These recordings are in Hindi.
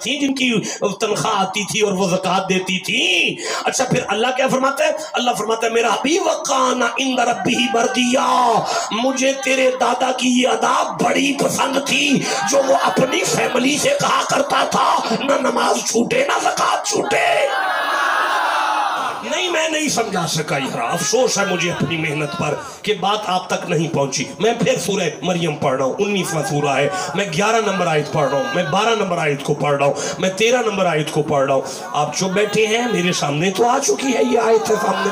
थी जिनकी तनख्वाह आती थी और वो ज़कात देती थी। अच्छा फिर अल्लाह क्या फरमाता है? अल्लाह फरमाता है मेरा हबीब वकाना इंद रब्बिही मर्दिया, मुझे तेरे दादा की ये अदा बड़ी पसंद थी जो वो अपनी फैमिली से कहा करता था, ना नमाज छूटे ना ज़कात छूटे। नहीं, मैं नहीं समझा सका यार, अफसोस है मुझे अपनी मेहनत पर कि बात आप तक नहीं पहुंची। मैं फिर सूरह मरियम पढ़ रहा हूँ, 19वां सूरा है, मैं 11 नंबर आयत पढ़ रहा हूँ, मैं 12 नंबर आयत को पढ़ रहा हूँ, मैं 13 नंबर आयत को पढ़ रहा हूँ। आप जो बैठे हैं मेरे सामने तो आ चुकी है ये आयत है सामने।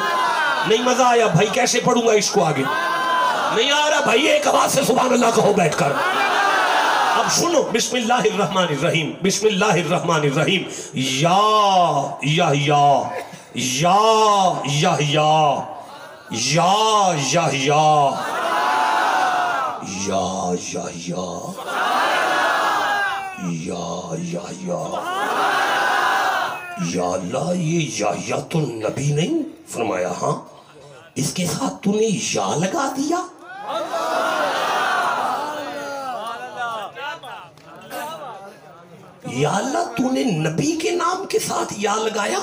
नहीं मजा आया भाई, कैसे पढ़ूंगा इसको आगे? नहीं आ रहा भाई, एक आवाज से सुभान अल्लाह कहो बैठकर। अब सुनो, बिस्मिल्लाहिर्रहमानिर्रहीम, बिस्मिल्लाहिर्रहमानिर्रहीम। या यहया, या यहया, या यहया, या यहया, या यहया। या अल्लाह, ये या तो नबी नहीं फरमाया? हाँ, इसके साथ तूने या लगा दिया। या अल्लाह, तूने नबी के नाम के साथ या लगाया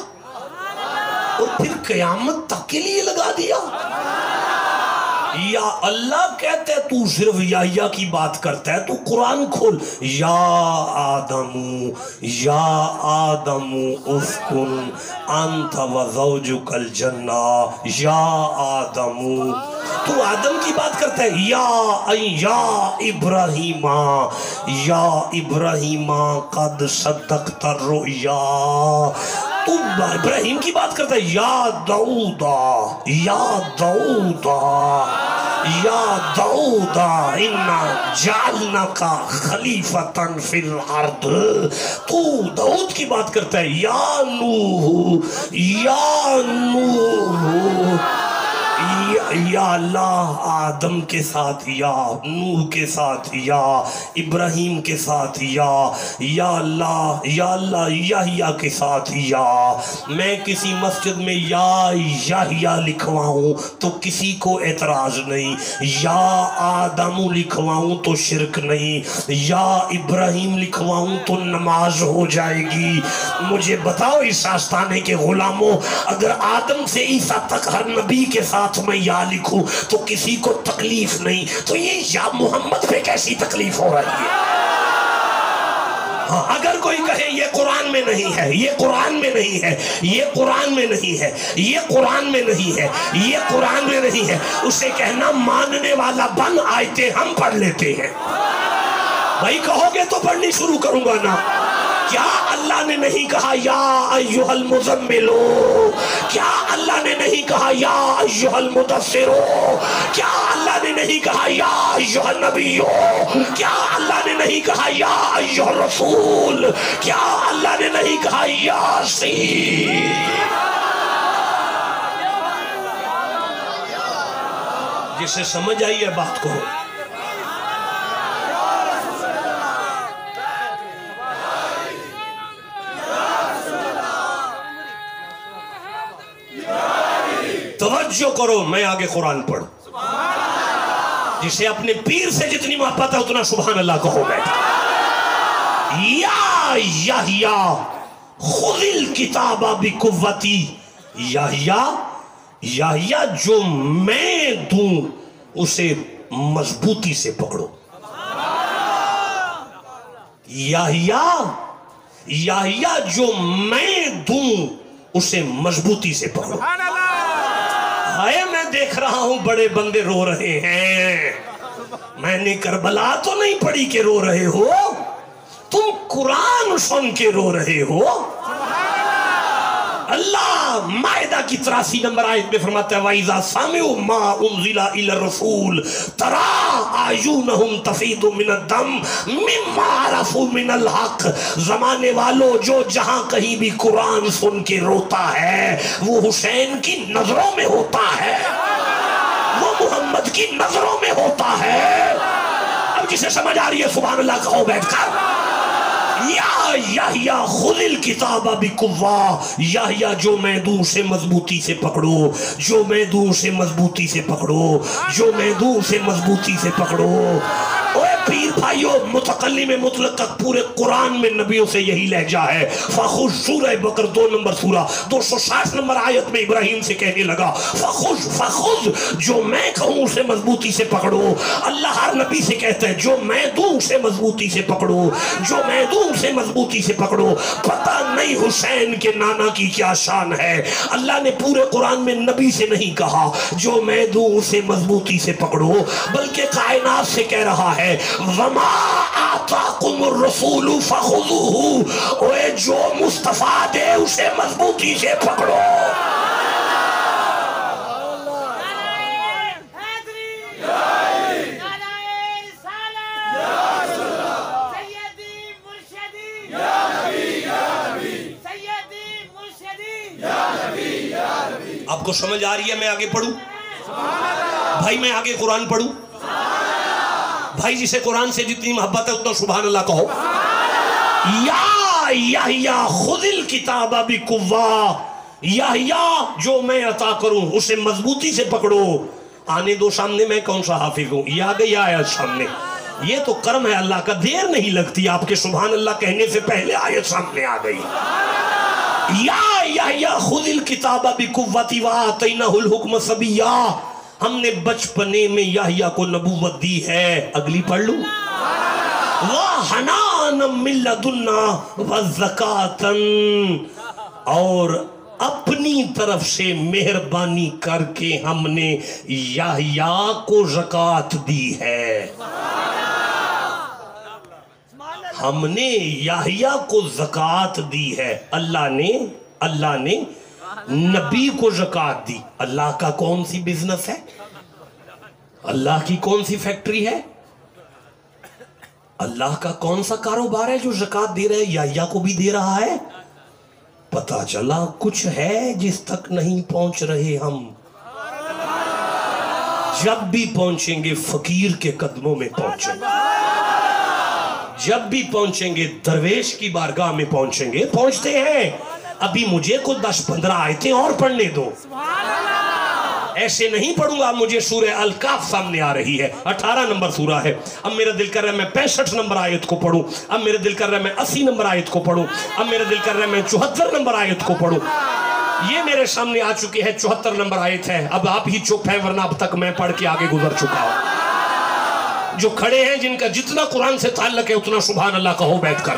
और फिर कयामत तक के लिए लगा दिया। या अल्लाह कहते है तू सिर्फ या की बात करता है। तू कुरान खोल, या आदमू, या आदमू उस्कुन अंत व ज़ौजुकल जन्ना, या आदमू। तू आदम की बात करता है, या इब्राहिमा, या इब्राहिमा कद सद्दक़ता रुया। तू इब्राहिम की बात करता है, या दाऊदा, या दाऊदा, या दाऊदा इन्ना जालनाका खलीफतन फिल अर्द। तू दाऊद की बात करता है, या नूह, या नूह। या अल्लाह, आदम के साथ या, नूह के साथ या, इब्राहिम के साथ या अल्लाह, या अल्लाह, याहिया के साथ या। मैं किसी मस्जिद में या लिखवाऊं तो किसी को एतराज नहीं, या आदम लिखवाऊं तो शिरक नहीं, या इब्राहिम लिखवाऊं तो नमाज हो जाएगी। मुझे बताओ इस आस्ताने के गुलामों, अगर आदम से ईसा तक हर नबी के साथ मैं या लिखूं तो किसी को तकलीफ नहीं, तो ये या मोहम्मद पे कैसी तकलीफ हो रही है? हाँ, अगर कोई कहे ये कुरान में नहीं है, ये कुरान में नहीं है, ये कुरान में नहीं है, ये कुरान में नहीं है, ये कुरान में नहीं है, उसे कहना मानने वाला बन, आयते हम पढ़ लेते हैं। भाई कहोगे तो पढ़नी शुरू करूंगा ना। क्या अल्लाह ने नहीं कहा या अय्युहल मुज़म्मिलो? क्या अल्लाह ने नहीं कहा या अय्युहल मुदस्सिरो? क्या अल्लाह ने नहीं कहा या अय्युहन नबियो? क्या अल्लाह ने नहीं कहा या अय्युहर रसूल? क्या अल्लाह ने नहीं कहा यासीन? जिसे समझ आई है बात को, तवज्जो करो, मैं आगे कुरान पढ़। जिसे अपने पीर से जितनी मोहब्बत है उतना सुभान अल्लाह कहो बैठा। या यहया खुदिल किताबा बिकुव्वती, यहया जो मैं दूं उसे मजबूती से पकड़ो। यहया जो मैं दूं उसे मजबूती से पकड़ो। हाय, मैं देख रहा हूं बड़े बंदे रो रहे हैं। मैंने करबला तो नहीं पढ़ी के रो रहे हो, तुम कुरान सुन के रो रहे हो। अल्लाह मायदा की 83 नंबर आयत में फरमाता है, वाइजा सामिउ मा उनजिला इला रसूल तरा आयुनहुम तफीदु मिनद दम मिम्मा अरफू मिनल हक। जमाने वालों, जो जहां कहीं भी कुरान सुन के रोता है वो हुसैन की नजरों में होता है, वो मोहम्मद की नजरों में होता है। अब जिसे समझ आ रही है सुभान अल्लाह कहो बैठकर। या खुदिल किताबा बिकुव्वा, या जो मैं दूं से मजबूती से पकड़ो, जो मैं दूं से मजबूती से पकड़ो, जो मैं दूं से मजबूती से पकड़ो। ओए पीर भाइयों, मुतकल्लिम मुतलक का पूरे कुरान में नबियों से यही लहजा है। फखुश सूरह बकर 2 नंबर सूरा 260 नंबर आयत में इब्राहिम से कहने लगा फखुश फखुश, जो मैं कहूँ उसे मजबूती से पकड़ो। अल्लाह हर नबी से कहता है जो मैं दूं उसे मजबूती से पकड़ो, जो मैं दूं उसे मजबूती से पकड़ो। पता नहीं हुसैन के नाना की क्या शान है। अल्लाह ने पूरे कुरान में नबी से नहीं कहा जो मैं दूं उसे मजबूती से पकड़ो, बल्कि कायनात से कह रहा है वमा आताकुमुर रसूलु फखुदूहु, ओए जो मुस्तफा दे उसे मजबूती से पकड़ो। आपको समझ आ रही है? मैं आगे पढ़ूं भाई, मैं आगे कुरान पढ़ूं भाई। जिसे कुरान से जितनी मोहब्बत है उतना सुभान अल्लाह कहो। या खुदिल किताबा बिकुव्वा, या जो मैं अता करूं उसे मजबूती से पकड़ो। आने दो सामने, मैं कौन सा हाफिज हूं। ये आ गई आयत सामने। ये तो कर्म है अल्लाह का, देर नहीं लगती आपके सुभान अल्लाह कहने से पहले आयत सामने आ गई। या खुदिल किताबा बिकुव्वती व आतैनाहुल हुक्म सबिया, हमने बचपने में याहिया को नबूवत दी है। अगली पढ़ लूं। वाह हनान मिन लदुन्ना व ज़कातन, और अपनी तरफ से मेहरबानी करके हमने याहिया को ज़कात दी है। हमने याहिया को ज़कात दी है। अल्लाह ने नबी को ज़कात दी। अल्लाह का कौन सी बिजनेस है? अल्लाह की कौन सी फैक्ट्री है? अल्लाह का कौन सा कारोबार है जो ज़कात दे रहा है, याहिया को भी दे रहा है? पता चला कुछ है जिस तक नहीं पहुंच रहे हम। जब भी पहुंचेंगे फकीर के कदमों में पहुंचेंगे, जब भी पहुंचेंगे दरवेश की बारगाह में पहुंचेंगे। पहुंचते हैं। अभी मुझे को 10-15 आयतें और पढ़ने दो। ऐसे नहीं पढ़ूंगा। मुझे सूरह अल-काफ सामने आ रही है, 18 नंबर सूरा है। अब मेरा दिल कर रहा है मैं 65 नंबर आयत को पढ़ूं। अब मेरा दिल कर रहा है मैं 80 नंबर आयत को पढ़ूं। अब मेरा दिल कर रहा है मैं 74 नंबर आयत को पढ़ूं। ये मेरे सामने आ चुकी है, 74 नंबर आयत है। अब आप ही चुप हैं, वरना अब तक मैं पढ़ के आगे गुजर चुका हूं। जो खड़े हैं, जिनका जितना कुरान से ताल्लुक है उतना सुभान अल्लाह कहो बैठकर।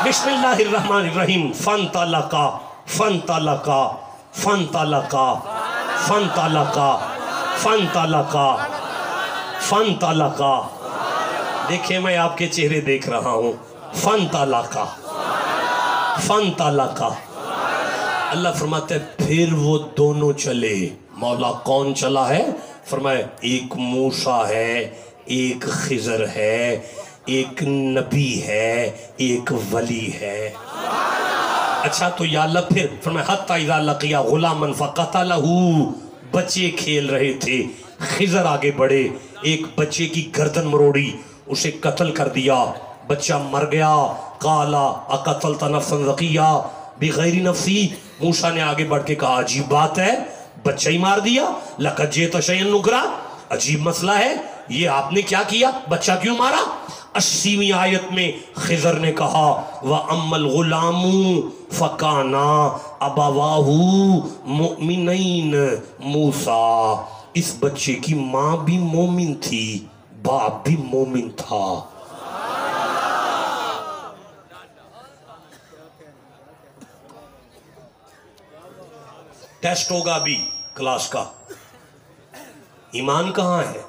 बिस्मिल्लाहिर्रहमानिर्रहीम। Fun तालका fun तालका fun तालका fun तालका fun तालका fun तालका। देखिए मैं आपके चेहरे देख रहा हूं। Fun तालका fun तालका। अल्लाह फरमाते हैं फिर वो दोनों चले। मौला कौन चला है? फरमाया एक मूसा है, एक खिजर है, एक नबी है, एक वली है। अच्छा तो या अल्लाह फिर फरमाया हत्ता इज़ा लक़िया गुलामन फ़क़तलहू, बच्चे खेल रहे थे, खिजर आगे बढ़े, एक बच्चे की गर्दन मरोड़ी, उसे कत्ल कर दिया, बच्चा मर गया। काला अक़तलता नफ़्सन ज़किया बिग़ैरि नफ़्सी, मूसा ने आगे बढ़ के कहा अजीब बात है, बच्चा ही मार दिया। लक़द जि'ता शैअन नुकरा, अजीब मसला है, ये आपने क्या किया, बच्चा क्यों मारा? 80वीं आयत में खिजर ने कहा व अम्मल गुलामू फकाना अबवाहू मुमिनैन मूसा, इस बच्चे की माँ भी मोमिन थी, बाप भी मोमिन था। टेस्ट होगा अभी क्लास का। ईमान कहाँ है?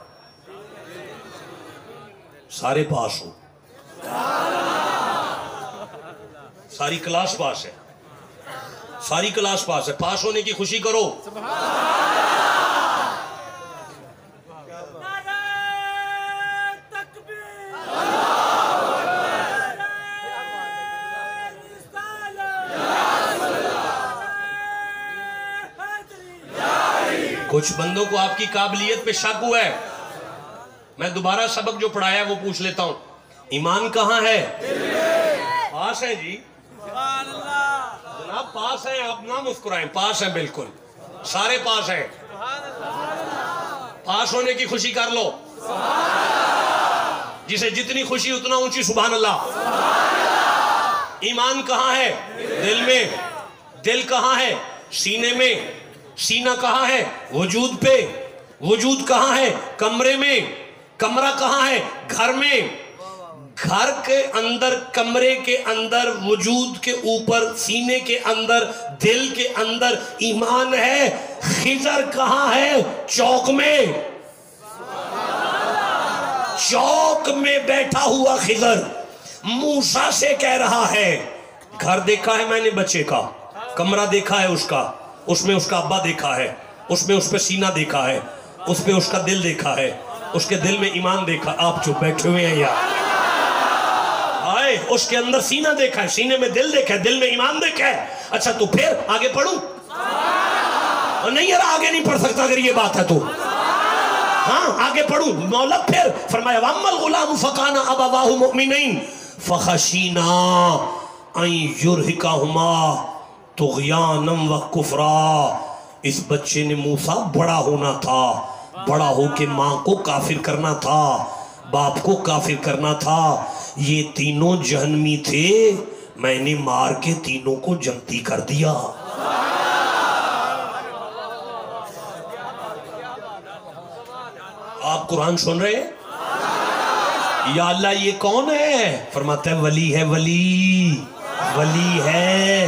सारे पास हो, सारी क्लास पास है, सारी क्लास पास है। पास होने की खुशी करो। कुछ बंदों को आपकी काबिलियत पे शक हुआ है, मैं दोबारा सबक जो पढ़ाया वो पूछ लेता हूं। ईमान कहाँ है? पास है जी, जनाब पास है, आप ना मुस्कुराएं, पास है, बिल्कुल सारे पास हैं। पास होने की खुशी कर लो। जिसे जितनी खुशी उतना ऊंची सुभान अल्लाह। ईमान कहाँ है? दिल में। दिल कहाँ है? सीने में। सीना कहाँ है? वजूद पे। वजूद कहाँ है? कमरे में। कमरा कहाँ है? घर में। घर के अंदर, कमरे के अंदर, वजूद के ऊपर, सीने के अंदर, दिल के अंदर ईमान है। खिजर कहाँ है? चौक में। चौक में बैठा हुआ खिजर मूसा से कह रहा है, घर देखा है मैंने बच्चे का, कमरा देखा है उसका, उसमें उसका अब्बा देखा है, उसमें उस पे सीना देखा है, उस पे उसका दिल देखा है, उसके दिल में ईमान देखा। आप चुप बैठे हुए हैं यार। आए, उसके अंदर सीना देखा है, सीने में दिल देखा है, दिल में ईमान देखा है। अच्छा तो फिर आगे पढ़ूं? नहीं यार आगे नहीं पढ़ सकता अगर ये बात है तो। हाँ आगे पढ़ूं? मौला फिर फरमाया वम्मल गुलाम फकाना अबवाहु मुमिनीन फखशीना अन युरहिकाहुमा तुग़यानम व कुफ्रा। इस बच्चे ने मूसा बड़ा होना था, बड़ा होके माँ को काफिर करना था, बाप को काफिर करना था। ये तीनों जहन्नमी थे, मैंने मार के तीनों को जन्नती कर दिया। आप कुरान सुन रहे हैं? या अल्लाह ये कौन है? फरमाता है वली है, वली वली है,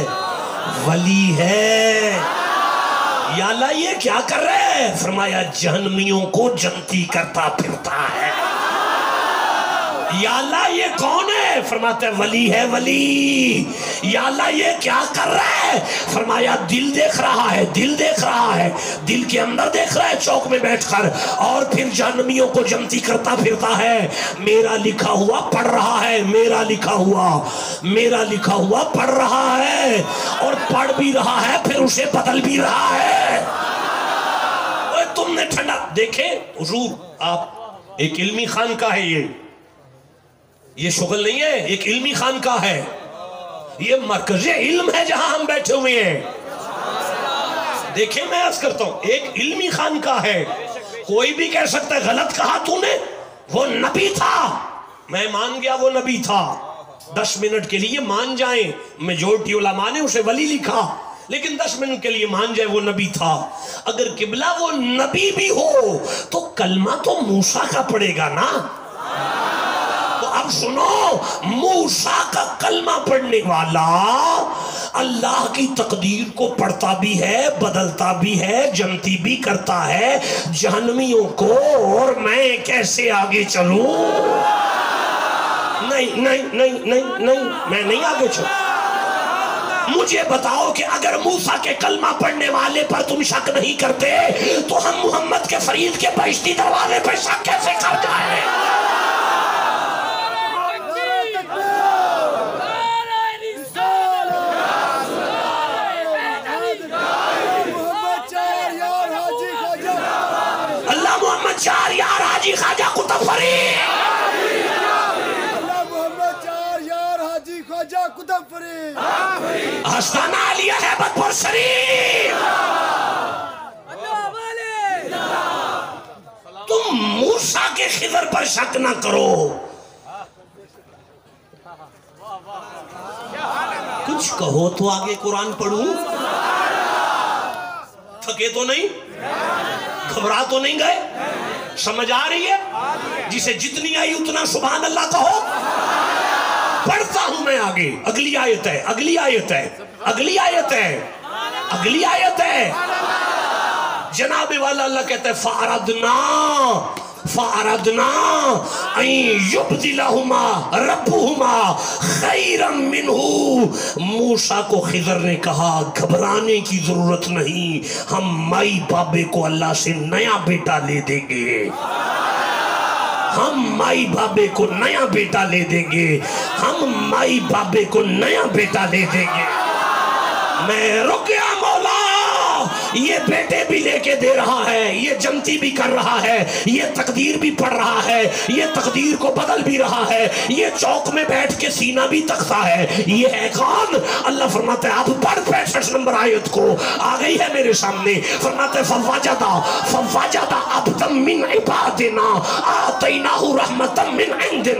वली है। या अल्लाह ये क्या कर रहे हैं? फरमाया जहन्नमियों को जन्नती करता फिरता है। या अल्लाह ये कौन है? फरमाते हैं वली है, वली। या अल्लाह ये क्या कर रहा है? फरमाया दिल देख रहा है, दिल देख रहा है, दिल के अंदर देख रहा है चौक में बैठकर, और फिर जहन्नमियों को जन्नती करता फिरता है। मेरा लिखा हुआ पढ़ रहा है, मेरा लिखा हुआ, मेरा लिखा हुआ पढ़ रहा है, और पढ़ भी रहा है फिर उसे बदल भी रहा है। ओए तुमने ठंडा देखे हुजूर, आप एक इल्मी खान का है, ये शुगल नहीं है, एक इल्मी खान का है, ये मरकज़े इल्म है जहां हम बैठे हुए हैं। देखिए मैं अर्ज करता हूं, एक इल्मी खान का है। कोई भी कह सकता है गलत कहा तूने, वो नबी था, मैं मान गया वो नबी था, 10 मिनट के लिए मान जाएं, मेजॉरिटी उलमा ने उसे वली लिखा, लेकिन 10 मिनट के लिए मान जाए वो नबी था। अगर किबला वो नबी भी हो तो कलमा तो मूसा का पड़ेगा ना। अब सुनो, मूसा का कलमा पढ़ने वाला अल्लाह की तकदीर को पढ़ता भी है, बदलता भी है, जन्नती भी करता है जहन्नमियों को, और मैं कैसे आगे चलूं? नहीं नहीं नहीं नहीं नहीं, मैं नहीं आगे चलूं। मुझे बताओ कि अगर मूसा के कलमा पढ़ने वाले पर तुम शक नहीं करते तो हम मोहम्मद के फरीद के बहिश्ती दरवाजे पर शक कैसे कर जाए? चार यार हाजी ख्वाजा कुतुब फरीद, मोहम्मद चार यार हाजी ख्वाजा कुतुब फरीद, आस्ताना आलिया हैबतपुर शरीफ। तुम मूसा के खिजर पर शक ना करो। कुछ कहो तो आगे कुरान पढ़ूं। थके तो नहीं, घबरा तो नहीं गए? समझ आ रही है? जिसे जितनी आई उतना सुभान अल्लाह कहो। पढ़ता हूं मैं आगे। अगली आयत है, अगली आयत है, अगली आयत है, अगली आयत है। जनाबे वाला अल्लाह कहता है फारदना फारदना युब्दिलहुमा रब्बुहुमा खैरम मिन्हु। मूसा को खिजर ने कहा घबराने की जरूरत नहीं, हम माई बाबे को अल्लाह से नया बेटा ले देंगे, हम माई बाबे को नया बेटा ले देंगे, हम माई बाबे को नया बेटा ले देंगे। मैं रुक गया मौला, ये बेटे भी लेके दे रहा है, ये जन्नती भी कर रहा है, ये तकदीर भी पढ़ रहा है, ये तकदीर को बदल भी रहा है, ये चौक में बैठ के सीना भी तकता है। ये है कौन? अल्लाह फरमाता है, अब पढ़ 65 नंबर आयत को, आ गई है मेरे सामने। फरमाता है फवाजदा अब्दम मिन इबादिना आतैनाहु रहमतम मिन इंदिना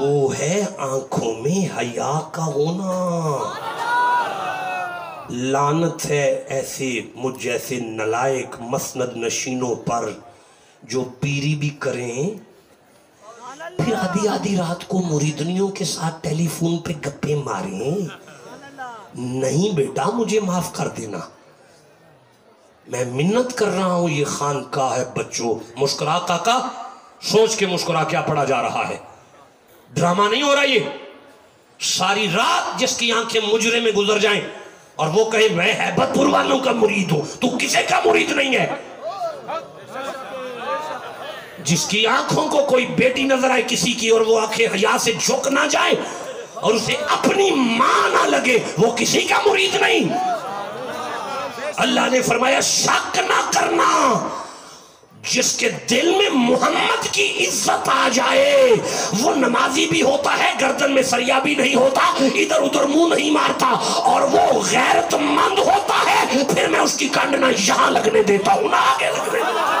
वो है आंखों में हया का होना। लानत है ऐसे मुझ जैसे नलायक मसनद नशीनों पर जो पीरी भी करें फिर आधी आधी रात को मुरीदनियों के साथ टेलीफोन पे गप्पे मारें। नहीं बेटा, मुझे माफ कर देना, मैं मिन्नत कर रहा हूं, ये खानकाह है बच्चों। मुस्कुरा काका, सोच के मुस्कुरा, क्या पढ़ा जा रहा है, ड्रामा नहीं हो रहा ये। सारी रात जिसकी आंखें मुजरे में गुजर जाएं और वो कहे मैं हैबतपुर वालों का मुरीद हूं, तू किसी का मुरीद नहीं है। जिसकी आंखों को कोई बेटी नजर आए किसी की और वो आंखें हया से झुक ना जाए और उसे अपनी मां ना लगे, वो किसी का मुरीद नहीं। अल्लाह ने फरमाया शक ना करना, जिसके दिल में मोहम्मद की इज्जत आ जाए वो नमाजी भी होता है, गर्दन में सरिया भी नहीं होता, इधर उधर मुंह नहीं मारता, और वो गैरतमंद होता है, फिर मैं उसकी कंड ना यहां लगने देता हूं ना आगे लगने देता हूं।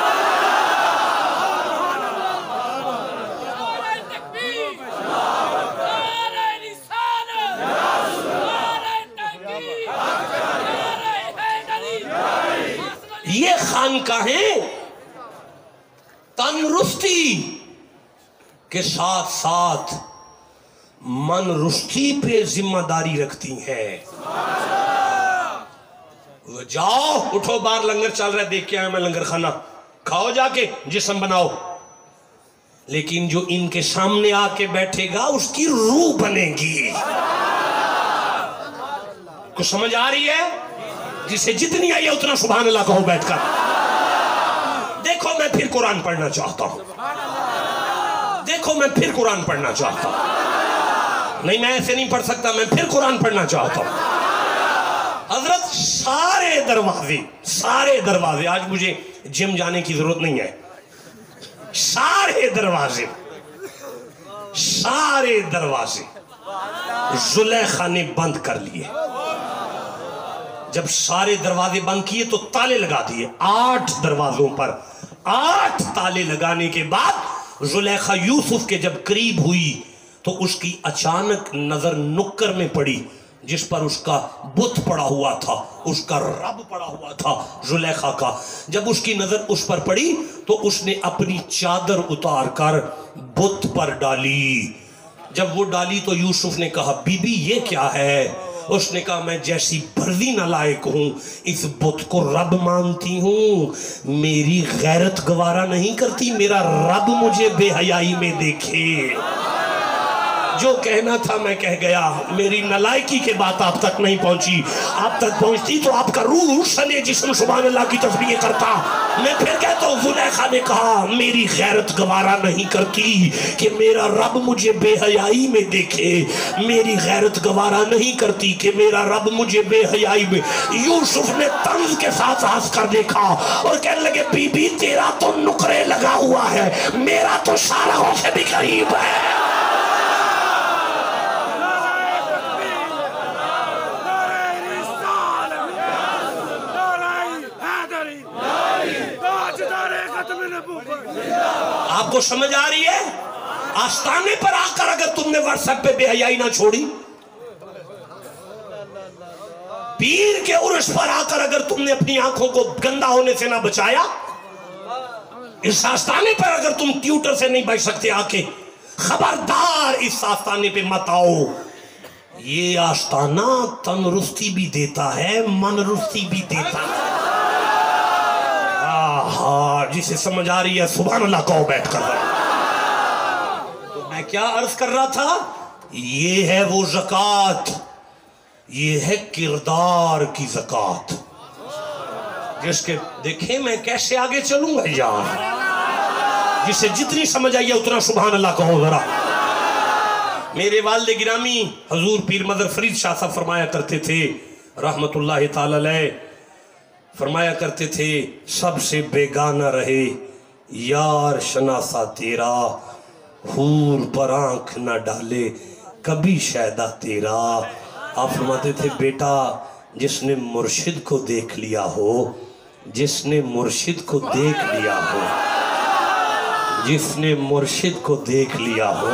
ये खानकाहें तंदुरुस्ती के साथ साथ मन रुस्ती पे जिम्मेदारी रखती हैं। जाओ उठो, बाहर लंगर चल रहा है, देख के आया मैं लंगर खाना, खाओ जाके, जिस्म बनाओ। लेकिन जो इनके सामने आके बैठेगा उसकी रूह बनेगी। कुछ समझ आ रही है? जिसे जितनी आई है उतना सुभान अल्लाह कहो बैठकर। देखो मैं फिर कुरान पढ़ना चाहता हूं, देखो मैं फिर कुरान पढ़ना चाहता हूं। नहीं, मैं ऐसे नहीं पढ़ सकता, मैं फिर कुरान पढ़ना चाहता हूं। हजरत सारे दरवाजे, आज मुझे जिम जाने की जरूरत नहीं है, सारे दरवाजे जुलेखा ने बंद कर लिए। जब सारे दरवाजे बंद किए तो ताले लगा दिए 8 दरवाजों पर। 8 ताले लगाने के बाद जुलेखा यूसुफ के जब करीब हुई तो उसकी अचानक नजर नुक्कर में पड़ी जिस पर उसका बुत पड़ा हुआ था, उसका रब पड़ा हुआ था जुलेखा का। जब उसकी नजर उस पर पड़ी तो उसने अपनी चादर उतार कर बुत पर डाली। जब वो डाली तो यूसुफ ने कहा बीबी ये क्या है? उसने कहा मैं जैसी बर्दी नालायक हूं इस बुत को रब मानती हूं, मेरी गैरत गवारा नहीं करती मेरा रब मुझे बेहयाई में देखे। जो कहना था मैं कह गया, मेरी नालायकी के बात आप तक नहीं पहुंची, आप तक पहुंचती तो आपका रूह सने जिस्म सुभान अल्लाह की तस्बीह करता। मैं फिर कहता हूं जुलेखा ने कहा मेरी गैरत गवारा नहीं करती कि मेरा रब मुझे बेहयाई में देखे, मेरी गैरत गवारा नहीं करती कि मेरा रब मुझे बेहयाई में। यूसुफ ने तंज के साथ हंस कर देखा और कहने लगे बीबी तेरा तो नुकरे लगा हुआ है, मेरा तो शारगों से भी करीब है। आपको समझ आ रही है? आस्थाने पर आकर अगर तुमने व्हाट्सएप पे बेहयाई ना छोड़ी, पीर के उर्स पर आकर अगर तुमने अपनी आंखों को गंदा होने से ना बचाया, इस आस्थाने पर अगर तुम ट्यूटर से नहीं बच सकते आके, खबरदार इस आस्थाने पे मत आओ। ये आस्थाना तंदुरुस्ती भी देता है, मनरुस्ती भी देता है। जिसे समझ आ रही है सुभान अल्लाह कहो बैठकर। तो मैं क्या अर्ज कर रहा था, ये है वो ज़कात, ये है किरदार की ज़कात, जिसके देखें मैं कैसे आगे चलूंगा यार। जिसे जितनी समझ आई है उतना सुभान अल्लाह कहो जरा। मेरे वालिद गिरामी हजूर पीर मदर फरीद शाह साहब फरमाया करते थे रहमतुल्लाह ताला अलैह, फरमाया करते थे सबसे बेगाना रहे यार शनासा तेरा, हूर पर आंख न डाले कभी शैदा तेरा। आप फरमाते थे बेटा जिसने मुर्शिद को देख लिया हो, जिसने मुर्शिद को देख लिया हो, जिसने मुर्शिद को देख लिया हो,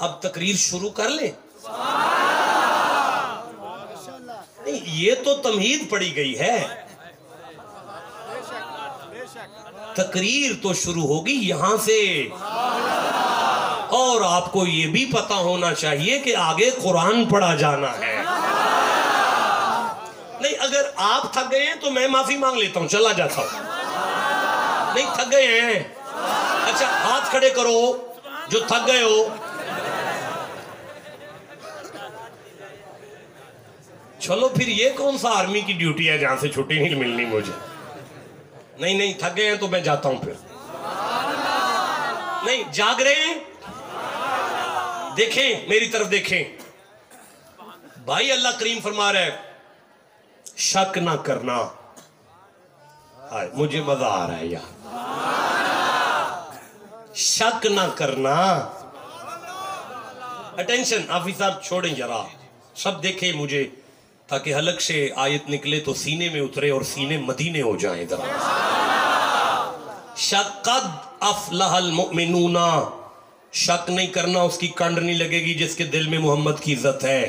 अब तकरीर शुरू कर ले। नहीं, ये तो तमहीद पड़ी गई है, तकरीर तो शुरू होगी यहां से। और आपको ये भी पता होना चाहिए कि आगे कुरान पढ़ा जाना है। नहीं, अगर आप थक गए हैं तो मैं माफी मांग लेता हूं, चला जाता हूं। नहीं थक गए हैं, अच्छा हाथ खड़े करो जो थक गए हो। चलो फिर ये कौन सा आर्मी की ड्यूटी है जहां से छुट्टी नहीं मिलनी मुझे। नहीं नहीं थक गए हैं तो मैं जाता हूं फिर। नहीं जाग रहे हैं, देखें मेरी तरफ देखें भाई, अल्लाह करीम फरमा रहा है शक ना करना। मुझे मजा आ रहा है यार, शक ना करना। अटेंशन हाफिज साहब छोड़ें जरा, सब देखें मुझे, ताकि हलक से आयत निकले तो सीने में उतरे और सीने मदीने हो जाएं। जरा शक्कद अफलहल मुमिनूना, शक नहीं करना, उसकी कंड नहीं लगेगी जिसके दिल में मोहम्मद की इज्जत है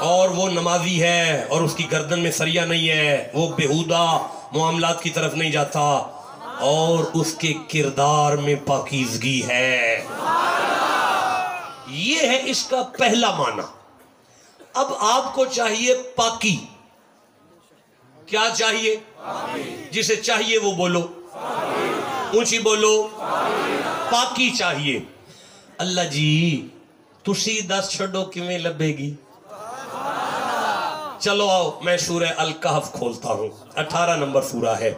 और वो नमाजी है और उसकी गर्दन में सरिया नहीं है, वो बेहुदा मामलात की तरफ नहीं जाता और उसके किरदार में पाकीज़गी है। ये है इसका पहला माना। अब आपको चाहिए पाकी। क्या चाहिए? जिसे चाहिए वो बोलो, ऊंची बोलो, पाकी चाहिए। अल्लाह जी तुसी दस छड़ो किवें लभेगी। चलो आओ मैं सूरह अल कहफ खोलता हूं, 18 नंबर सूरा है।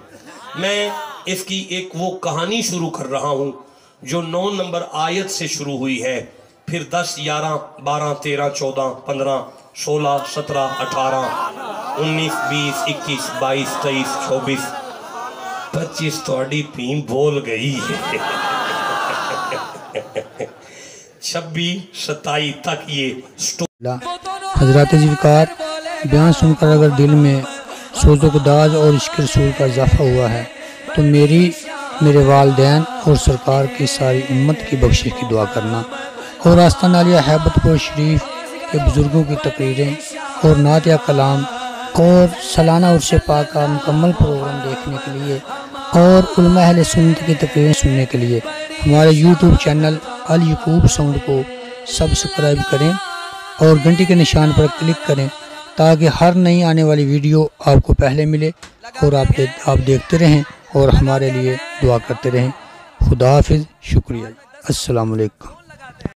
मैं इसकी एक वो कहानी शुरू कर रहा हूं जो 9 नंबर आयत से शुरू हुई है, फिर 10, 11, 12, 13, 14, 15, 16, 17, 18, 19, 20, 21, 22, 23, 24, 25 थोड़ी पी बोल गई है 26, 27 तक ये हजरत ज़िक्र बयान सुनकर अगर दिल में सोज़ो-गुदाज और इश्क़ रसूल का इजाफा हुआ है तो मेरे वालिदैन और सरकार की सारी उम्मत की बख्शिश की दुआ करना और आस्ताना आलिया हैबतपुर शरीफ के बुज़ुर्गों की तकरीरें और नात या कलाम और सालाना उर्स पाक का मुकम्मल प्रोग्राम देखने के लिए और उलमा अहले सुन्नत की तकरीरें सुनने के लिए हमारे यूट्यूब चैनल अल यकूब साउंड को सब्सक्राइब करें और घंटी के निशान पर क्लिक करें ताकि हर नई आने वाली वीडियो आपको पहले मिले और आप देखते रहें और हमारे लिए दुआ करते रहें। खुदा हाफिज़, शुक्रिया, अस्सलाम वालेकुम।